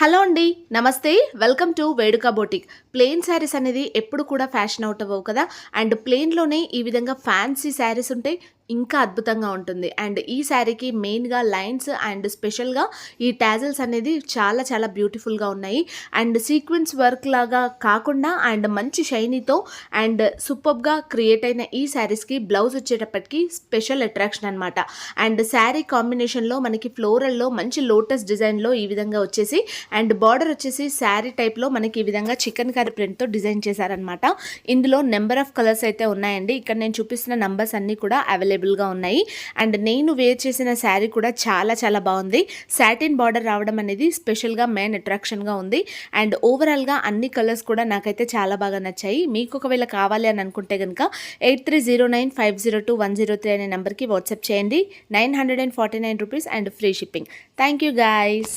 Hello అండి, నమస్తే. Welcome to వేడుక బొటిక్. ప్లెయిన్ శారీస్ అనేది ఎప్పుడు కూడా ఫ్యాషన్ అవుట్ అవ్వవు కదా. అండ్ ప్లెయిన్లోనే ఈ విధంగా ఫ్యాన్సీ శారీస్ ఉంటే ఇంకా అద్భుతంగా ఉంటుంది. అండ్ ఈ శారీకి మెయిన్గా లైన్స్ అండ్ స్పెషల్గా ఈ టాజిల్స్ అనేది చాలా చాలా బ్యూటిఫుల్గా ఉన్నాయి. అండ్ సీక్వెన్స్ వర్క్ లాగా కాకుండా అండ్ మంచి షైనీతో అండ్ సూపర్గా క్రియేట్ అయిన ఈ శారీస్కి బ్లౌజ్ వచ్చేటప్పటికి స్పెషల్ అట్రాక్షన్ అనమాట. అండ్ శారీ కాంబినేషన్లో మనకి ఫ్లోరల్లో మంచి లోటస్ డిజైన్లో ఈ విధంగా వచ్చేసి అండ్ బార్డర్ వచ్చేసి శారీ టైప్లో మనకి ఈ విధంగా చికెన్ కర్రీ ప్రింట్తో డిజైన్ చేశారనమాట. ఇందులో నెంబర్ ఆఫ్ కలర్స్ అయితే ఉన్నాయండి. ఇక్కడ నేను చూపిస్తున్న నంబర్స్ అన్నీ కూడా అవైలబుల్గా ఉన్నాయి. అండ్ నేను వేర్ చేసిన శారీ కూడా చాలా చాలా బాగుంది. సాటిన్ బార్డర్ రావడం అనేది స్పెషల్గా మెయిన్ అట్రాక్షన్గా ఉంది. అండ్ ఓవరాల్గా అన్ని కలర్స్ కూడా నాకైతే చాలా బాగా నచ్చాయి. మీకు ఒకవేళ కావాలి అని అనుకుంటే కనుక 8309502103 అనే నెంబర్కి వాట్సాప్ చేయండి. 949 rupees and free shipping. Thank you guys.